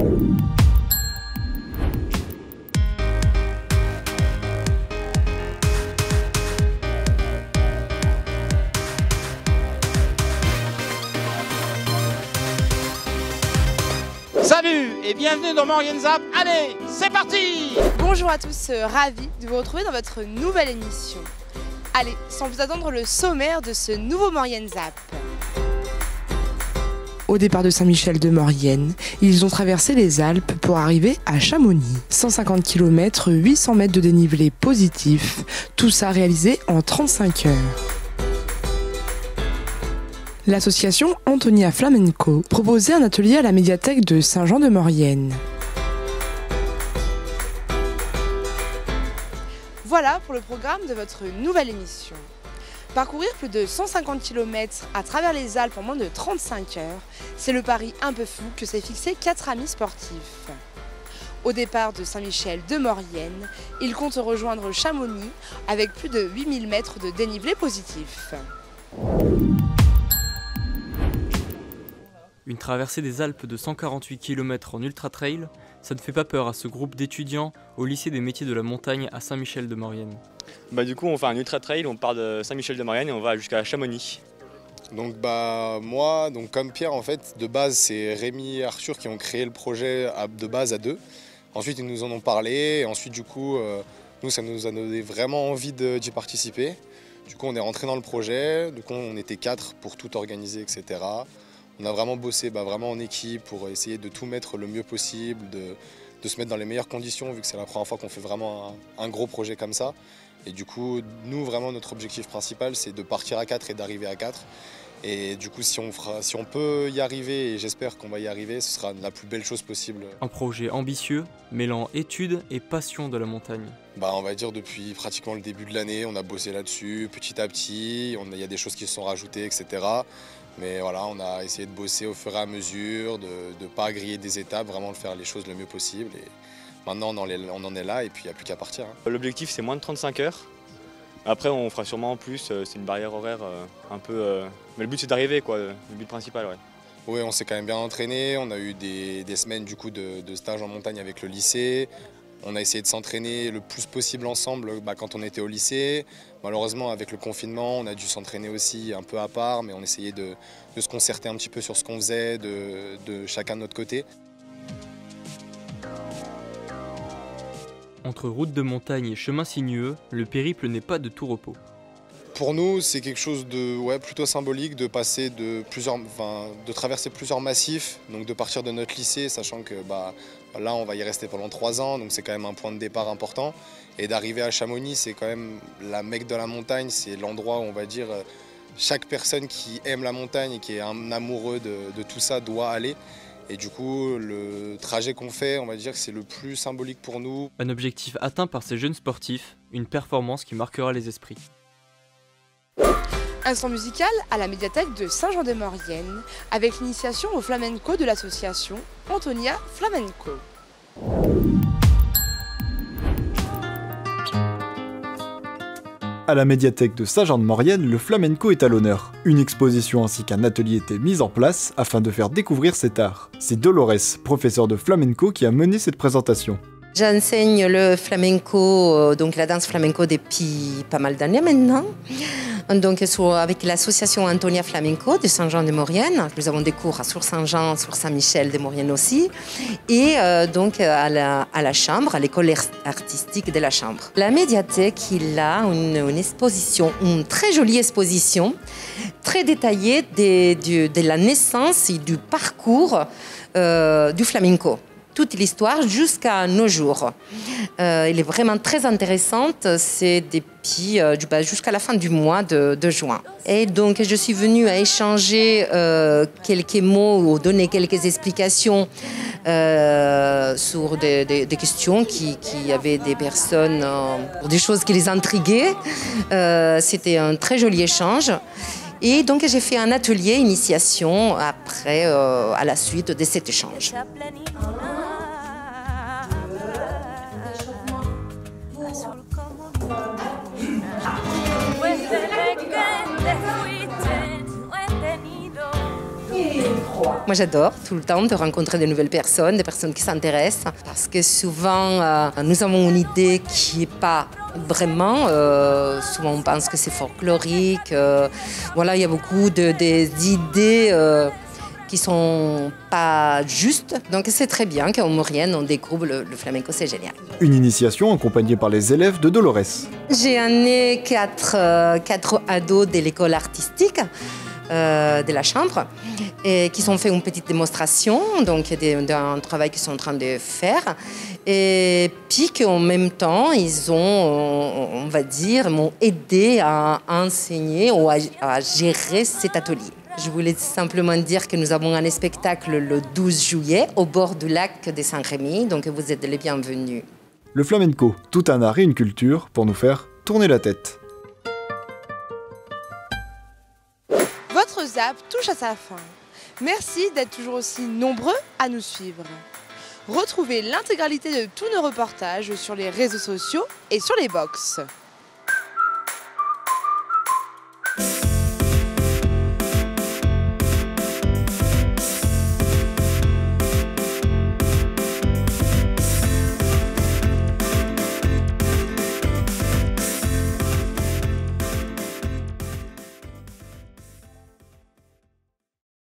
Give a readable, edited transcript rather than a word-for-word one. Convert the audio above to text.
Salut et bienvenue dans Maurienne Zap. Allez, c'est parti! Bonjour à tous, ravi de vous retrouver dans votre nouvelle émission. Allez, sans plus attendre, le sommaire de ce nouveau Maurienne Zap. Au départ de Saint-Michel de Maurienne, ils ont traversé les Alpes pour arriver à Chamonix. 150 km, 800 mètres de dénivelé positif, tout ça réalisé en 35 heures. L'association Antonia Flamenco proposait un atelier à la médiathèque de Saint-Jean-de-Maurienne. Voilà pour le programme de votre nouvelle émission. Parcourir plus de 150 km à travers les Alpes en moins de 35 heures, c'est le pari un peu fou que s'est fixé 4 amis sportifs. Au départ de Saint-Michel de Maurienne, ils comptent rejoindre Chamonix avec plus de 8000 mètres de dénivelé positif. Une traversée des Alpes de 148 km en ultra-trail, ça ne fait pas peur à ce groupe d'étudiants au lycée des métiers de la montagne à Saint-Michel-de-Maurienne. Du coup on fait un ultra-trail, on part de Saint-Michel-de-Maurienne et on va jusqu'à Chamonix. Donc moi, comme Pierre en fait, de base c'est Rémi et Arthur qui ont créé le projet de base à deux. Ensuite ils nous en ont parlé et ensuite du coup nous ça nous a donné vraiment envie d'y participer. Du coup on est rentré dans le projet, du coup on était 4 pour tout organiser etc. On a vraiment bossé vraiment en équipe pour essayer de tout mettre le mieux possible, de se mettre dans les meilleures conditions vu que c'est la première fois qu'on fait vraiment un gros projet comme ça. Et du coup, nous vraiment notre objectif principal c'est de partir à 4 et d'arriver à 4. Et du coup si on peut y arriver, et j'espère qu'on va y arriver, ce sera la plus belle chose possible. Un projet ambitieux, mêlant études et passion de la montagne. On va dire depuis pratiquement le début de l'année, on a bossé là-dessus petit à petit, il y a des choses qui se sont rajoutées, etc. Mais voilà, on a essayé de bosser au fur et à mesure, de ne pas griller des étapes, vraiment de faire les choses le mieux possible. Et maintenant, on en est là et puis il n'y a plus qu'à partir. L'objectif, c'est moins de 35 heures. Après, on fera sûrement plus, c'est une barrière horaire un peu... Mais le but, c'est d'arriver, quoi, le but principal, ouais. Oui, on s'est quand même bien entraîné, on a eu des semaines du coup, de stage en montagne avec le lycée. On a essayé de s'entraîner le plus possible ensemble quand on était au lycée. Malheureusement, avec le confinement, on a dû s'entraîner aussi un peu à part, mais on essayait de se concerter un petit peu sur ce qu'on faisait, de chacun de notre côté. Entre route de montagne et chemin sinueux, le périple n'est pas de tout repos. Pour nous, c'est quelque chose de plutôt symbolique de passer de traverser plusieurs massifs, donc de partir de notre lycée, sachant que là on va y rester pendant 3 ans, donc c'est quand même un point de départ important. Et d'arriver à Chamonix, c'est quand même la Mecque de la montagne, c'est l'endroit où on va dire chaque personne qui aime la montagne et qui est un amoureux de tout ça doit aller. Et du coup, le trajet qu'on fait, on va dire que c'est le plus symbolique pour nous. Un objectif atteint par ces jeunes sportifs, une performance qui marquera les esprits. Instant musical à la médiathèque de Saint-Jean-de-Maurienne avec l'initiation au flamenco de l'association Antonia Flamenco. À la médiathèque de Saint-Jean-de-Maurienne, le flamenco est à l'honneur. Une exposition ainsi qu'un atelier étaient mis en place afin de faire découvrir cet art. C'est Dolores, professeur de flamenco, qui a mené cette présentation. J'enseigne le flamenco, donc la danse flamenco depuis pas mal d'années maintenant. Donc avec l'association Antonia Flamenco de Saint-Jean-de-Maurienne. Nous avons des cours sur Saint-Jean, sur Saint-Michel-de-Maurienne aussi. Et donc à la Chambre, à l'école artistique de la Chambre. La médiathèque, il a une exposition, une très jolie exposition, très détaillée de la naissance et du parcours du flamenco. Toute l'histoire jusqu'à nos jours. Elle est vraiment très intéressante, c'est depuis jusqu'à la fin du mois de juin. Et donc je suis venue à échanger quelques mots ou donner quelques explications sur des questions qui avaient des personnes, des choses qui les intriguaient. C'était un très joli échange. Et donc j'ai fait un atelier initiation après, à la suite de cet échange. Moi j'adore tout le temps de rencontrer de nouvelles personnes, des personnes qui s'intéressent, parce que souvent nous avons une idée qui n'est pas vraiment, souvent on pense que c'est folklorique, voilà, il y a beaucoup d'idées qui sont pas justes, donc c'est très bien qu'en Maurienne on découvre le flamenco, c'est génial. Une initiation accompagnée par les élèves de Dolores. J'ai amené 4 ados de l'école artistique de la chambre et qui ont fait une petite démonstration donc d'un travail qu'ils sont en train de faire et puis qu'en même temps ils ont, on va dire, m'ont aidé à enseigner ou à gérer cet atelier. Je voulais simplement dire que nous avons un spectacle le 12 juillet au bord du lac de Saint-Rémy, donc vous êtes les bienvenus. Le flamenco, tout un art et une culture pour nous faire tourner la tête. Votre zap touche à sa fin. Merci d'être toujours aussi nombreux à nous suivre. Retrouvez l'intégralité de tous nos reportages sur les réseaux sociaux et sur les box.